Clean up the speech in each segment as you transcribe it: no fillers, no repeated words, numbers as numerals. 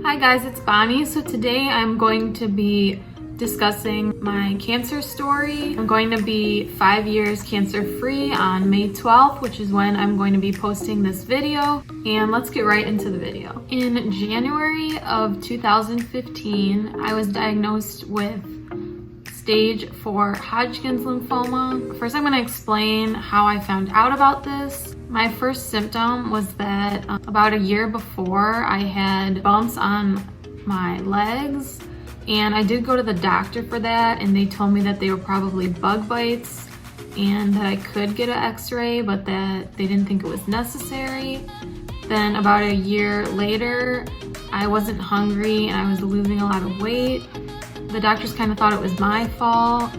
Hi guys, it's Bonnie. So today I'm going to be discussing my cancer story. I'm going to be 5 years cancer-free on May 12th, which is when I'm going to be posting this video. And let's get right into the video. In January of 2015, I was diagnosed with stage 4 Hodgkin's lymphoma. First, I'm going to explain how I found out about this. My first symptom was that about a year before, I had bumps on my legs, and I did go to the doctor for that, and they told me that they were probably bug bites and that I could get an x-ray, but that they didn't think it was necessary. Then about a year later, I wasn't hungry and I was losing a lot of weight. The doctors kind of thought it was my fault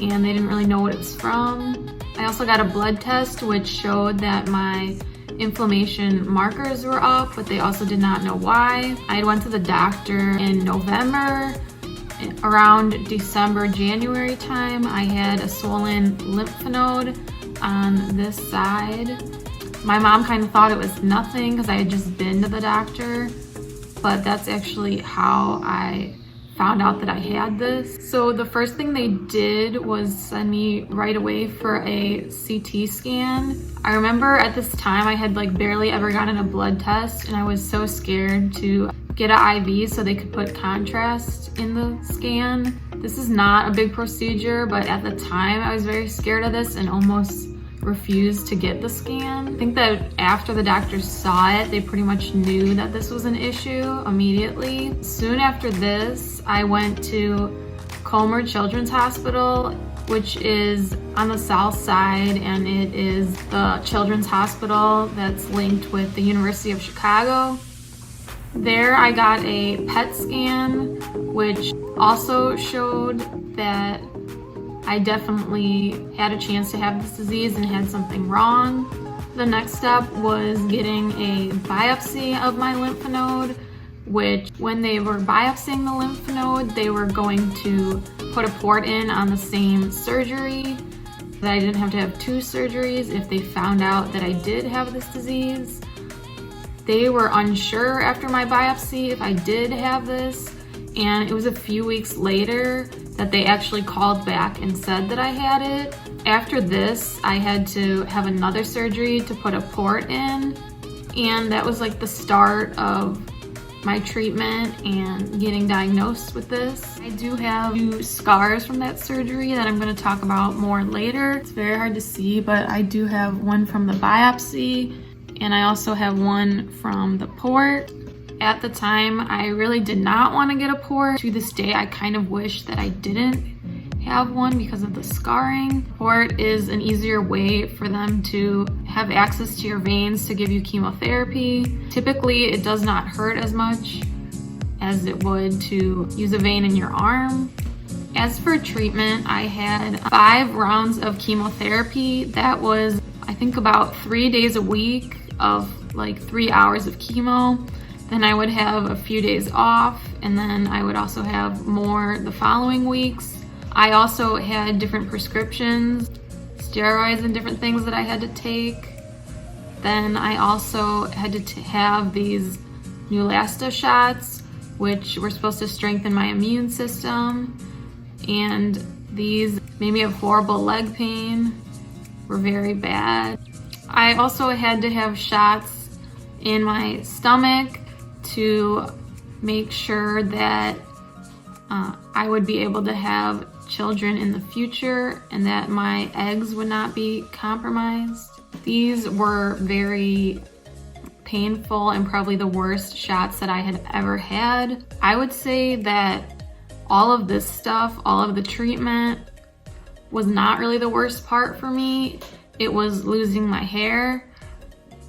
and they didn't really know what it was from. I also got a blood test which showed that my inflammation markers were up, but they also did not know why. I went to the doctor in November. Around December, January time, I had a swollen lymph node on this side. My mom kind of thought it was nothing because I had just been to the doctor, but that's actually how I found out that I had this. So the first thing they did was send me right away for a CT scan. I remember at this time I had barely ever gotten a blood test, and I was so scared to get an IV so they could put contrast in the scan. This is not a big procedure, but at the time I was very scared of this and almost refused to get the scan. I think that after the doctors saw it, they pretty much knew that this was an issue immediately. Soon after this, I went to Comer Children's Hospital, which is on the south side, and it is the children's hospital that's linked with the University of Chicago. There I got a PET scan, which also showed that I definitely had a chance to have this disease and had something wrong. The next step was getting a biopsy of my lymph node, which when they were biopsying the lymph node, they were going to put a port in on the same surgery, that I didn't have to have 2 surgeries if they found out that I did have this disease. They were unsure after my biopsy if I did have this, and it was a few weeks later that they actually called back and said that I had it. After this, I had to have another surgery to put a port in, and that was the start of my treatment and getting diagnosed with this. I do have 2 scars from that surgery that I'm going to talk about more later. It's very hard to see, but I do have one from the biopsy, and I also have one from the port. At the time, I really did not want to get a port. To this day, I kind of wish that I didn't have one because of the scarring. Port is an easier way for them to have access to your veins to give you chemotherapy. Typically, it does not hurt as much as it would to use a vein in your arm. As for treatment, I had 5 rounds of chemotherapy. That was, I think, about 3 days a week of 3 hours of chemo. Then I would have a few days off, and then I would also have more the following weeks. I also had different prescriptions, steroids and different things that I had to take. Then I also had to have these Neulasta shots, which were supposed to strengthen my immune system. And these made me have horrible leg pain, were very bad. I also had to have shots in my stomach to make sure that I would be able to have children in the future and that my eggs would not be compromised. These were very painful and probably the worst shots that I had ever had. I would say that all of this stuff, all of the treatment, was not really the worst part for me. It was losing my hair.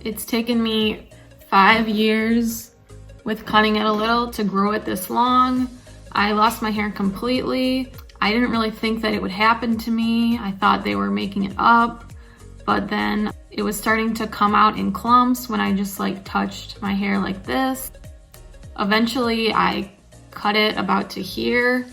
It's taken me 5 years with cutting it a little to grow it this long. I lost my hair completely. I didn't really think that it would happen to me. I thought they were making it up, but then it was starting to come out in clumps when I just touched my hair like this. Eventually I cut it about to here,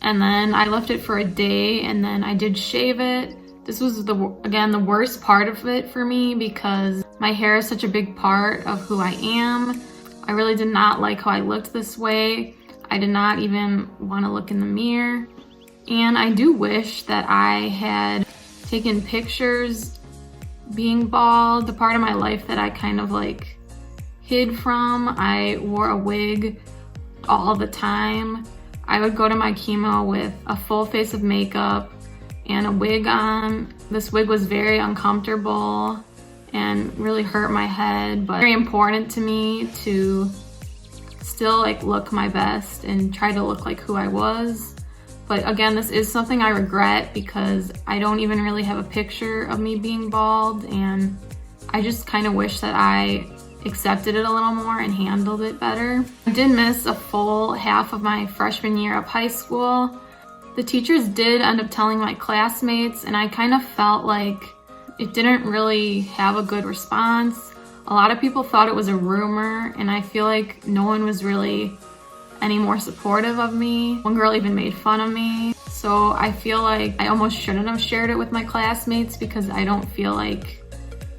and then I left it for a day, and then I did shave it. This was again the worst part of it for me because my hair is such a big part of who I am. I really did not like how I looked this way. I did not even want to look in the mirror. And I do wish that I had taken pictures being bald. The part of my life that I kind of like hid from. I wore a wig all the time. I would go to my chemo with a full face of makeup and a wig on. This wig was very uncomfortable and really hurt my head, but very important to me to still like look my best and try to look like who I was. But again, this is something I regret because I don't even really have a picture of me being bald, and I just kind of wish that I accepted it a little more and handled it better. I did miss a full half of my freshman year of high school. The teachers did end up telling my classmates, and I kind of felt like it didn't really have a good response. A lot of people thought it was a rumor, and I feel like no one was really any more supportive of me. One girl even made fun of me. So I feel like I almost shouldn't have shared it with my classmates because I don't feel like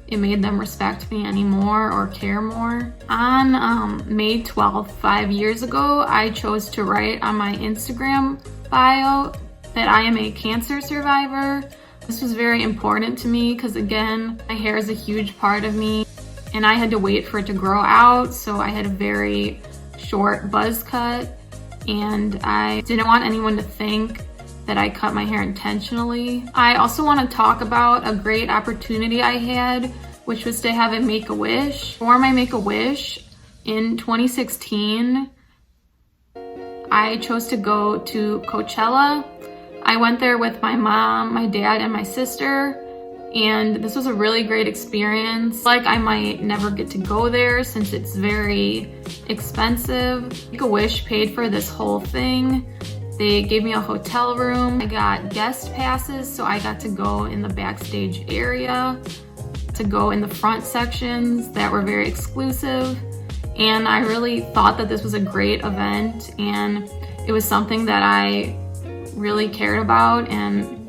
it made them respect me anymore or care more. On May 12th, 5 years ago, I chose to write on my Instagram bio that I am a cancer survivor. This was very important to me because again, my hair is a huge part of me and I had to wait for it to grow out, so I had a very short buzz cut, and I didn't want anyone to think that I cut my hair intentionally. I also want to talk about a great opportunity I had, which was to have a Make-A-Wish. For my Make-A-Wish in 2016, I chose to go to Coachella. I went there with my mom, my dad, and my sister, and this was a really great experience. Like, I might never get to go there since it's very expensive. Make-A-Wish paid for this whole thing. They gave me a hotel room. I got guest passes, so I got to go in the backstage area, to go in the front sections that were very exclusive. And I really thought that this was a great event, and it was something that I really cared about and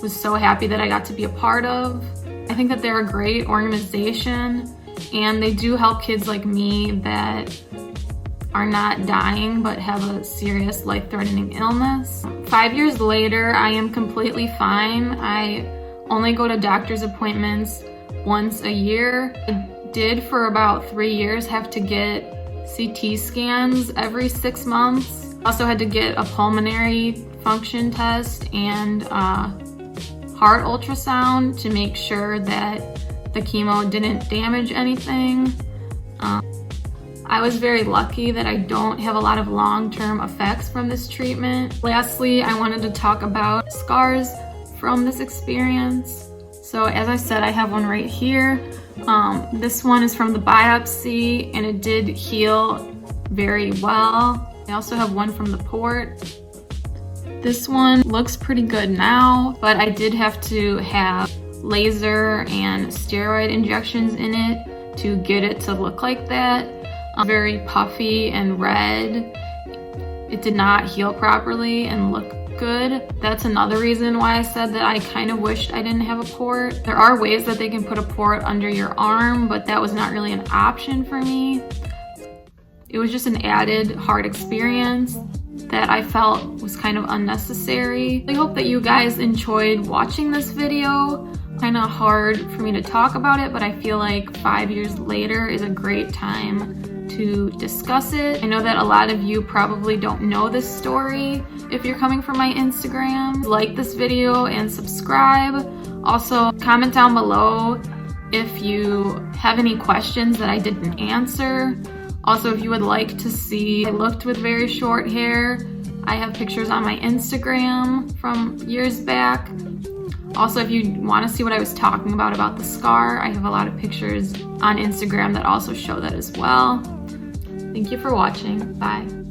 was so happy that I got to be a part of. I think that they're a great organization, and they do help kids like me that are not dying but have a serious life-threatening illness. 5 years later, I am completely fine. I only go to doctor's appointments once a year. I did for about 3 years have to get CT scans every 6 months. Also had to get a pulmonary function test and heart ultrasound to make sure that the chemo didn't damage anything. I was very lucky that I don't have a lot of long-term effects from this treatment. Lastly, I wanted to talk about scars from this experience. So as I said, I have one right here. This one is from the biopsy, and it did heal very well. I also have one from the port. This one looks pretty good now, but I did have to have laser and steroid injections in it to get it to look like that. Very puffy and red. It did not heal properly and look good. That's another reason why I said that I kind of wished I didn't have a port. There are ways that they can put a port under your arm, but that was not really an option for me. It was just an added hard experience that I felt was kind of unnecessary. I hope that you guys enjoyed watching this video. Kind of hard for me to talk about it, but I feel like 5 years later is a great time to discuss it. I know that a lot of you probably don't know this story if you're coming from my Instagram. Like this video and subscribe. Also, comment down below if you have any questions that I didn't answer. Also, if you would like to see I looked with very short hair, I have pictures on my Instagram from years back. Also, if you want to see what I was talking about the scar, I have a lot of pictures on Instagram that also show that as well. Thank you for watching. Bye.